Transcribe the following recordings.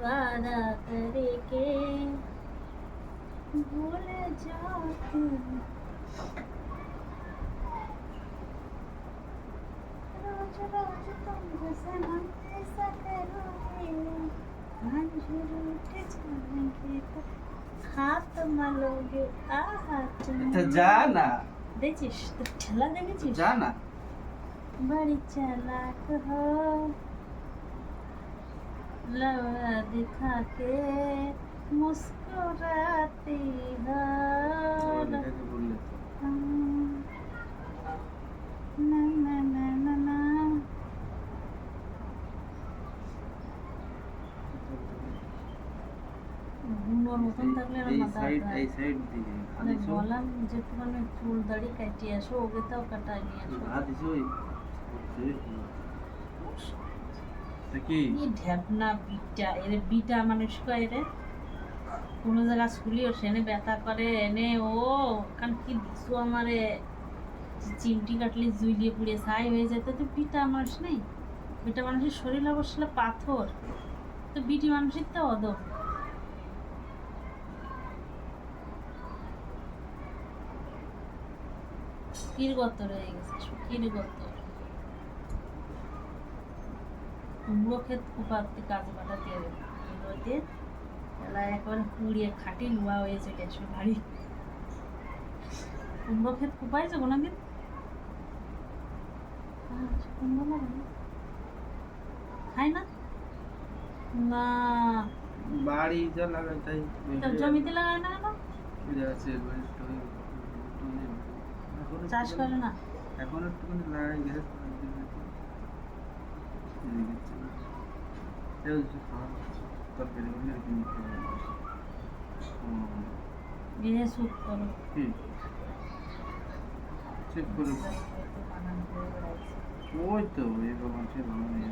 वादा करके भूल जाओ तुम रोज रोज तुम सनम ऐसा करोगे मंजूर उठ जाएंगे तो हाथ मलोगे आहा এটা যা না देखिस तो खेला देखिस যা না बड़ी चालाक हो लवा दिखा के मुस्कुराती हो এটাকে বললে তো ना ना ना ना ना গুনোর মতন থাকলে আর এই মাথা সাইড ব্যথা এই সাইড দিয়ে মানে আদিছো বললাম যে তোমার চুল দাড়ি কাটিয়ে আসো ওকে তাও কাটাই নিয়ে আসো আদিছো কি এই ঢ্যাপনা বিটা এর বিটা মানুষ কয় রে কোনো জায়গা শুলিও সেনে ব্যথা করে এনে ও কারণ কি দিছো আমারে চিমটি কাটলে জুইলিয়ে পুড়ে ছাই হয়ে যেত তো বিটা মানুষ নেই বিটা মানুষের শরীর অবশ্যই পাথর তো বিটি মানুষের তো অদম শুকির গতর হয়ে গেছে শুকির গতর কুমড়ো ক্ষেত কুপাতে কাজ পাঠাতে হবে কুমড়োতে এলা একেবারে পুড়িয়ে খাটি নোয়া হয়েছে গ্যাসের বাড়ি কুমড়ো ক্ষেত কুপাইছে কোনোদিন কুমড়ো লাগে না খাই না না বাড়ি যা লাগাই তাই তো জমিতে লাগায় না কেন ফিরে আছে চাষ করে না এখন একটুখানি লাগাই গেছে তরকারি বলে আর কি নিতে হবে গিয়ে শুট করো কি চেক করে ওই তো এই মানুষের ভালো নেই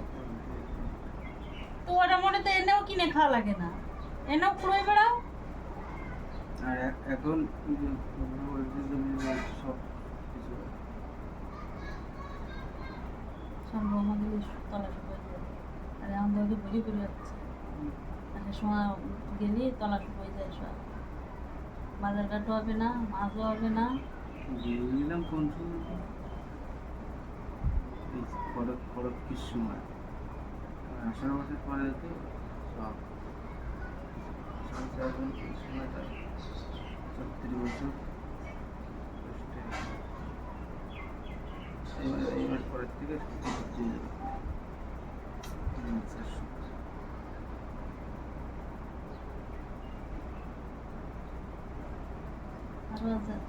তো ওটা মনে তো এনেও কিনে খাওয়া লাগে না এনেও খুঁড়ে বেড়াও আর এখন সব কিছু সম্ভব আমাদের তলা শুকিয়ে যায় আর এখন তো বলি করে যাচ্ছে একটা সময় গেলে তলা শুকিয়ে যায় সব বাজার ঘাটও হবে না মাছও হবে না গেলাম কোন সময় এই খড়ক খড়ক কি সময় 18 বছর পরে তো সব সময়টা 34 বছর এই মাস পরের থেকে সত্যি আরো হাজার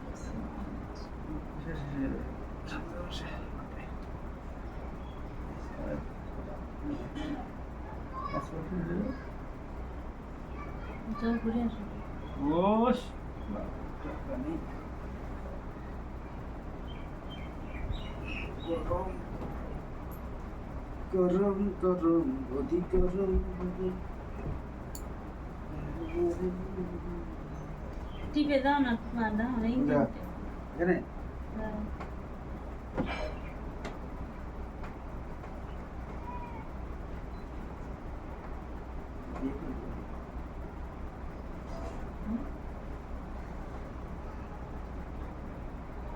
চল ঘুরে আসো ওশ গরম গরম অধি গরম টিপে দাও না তোমার দাও না এখানে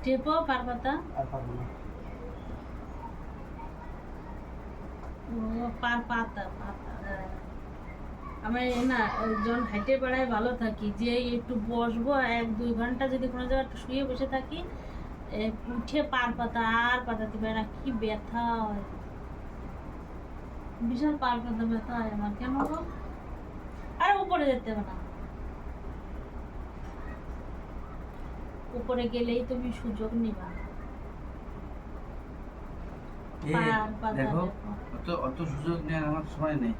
টেপো পারপাতা আর পারবো না ও পাতা পাতা আমার না যখন হাইটে বেড়ায় ভালো থাকি যে একটু বসবো 1-2 ঘন্টা যদি কোনো জায়গায় একটু শুয়ে বসে থাকি উঠে পার পাতা আর পাতাতে পারে না কি ব্যথা হয় বিশাল পার পাতা ব্যথা হয় আমার কেন গো আর উপরে যেতে হবে না উপরে গেলেই তুমি সুযোগ নিবা পার পাতা দেখো অত সুযোগ নেওয়ার আমার সময় নেই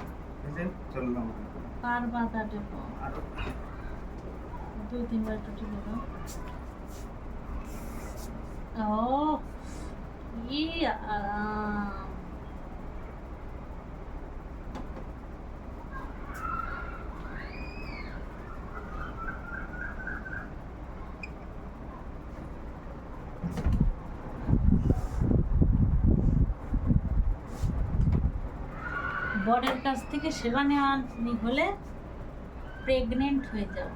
চললাম পার পাতা টেপো আরো 2-3 বার একটু টিপে দাও ও কি আরাম বরের কাছ থেকে সেবা নেওয়া হলে প্রেগনেন্ট হয়ে যাও।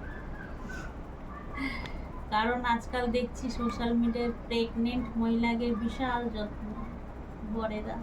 কারণ আজকাল দেখছি সোশ্যাল মিডিয়ায় প্রেগনেন্ট মহিলাকে বিশাল যত্ন বরেরা।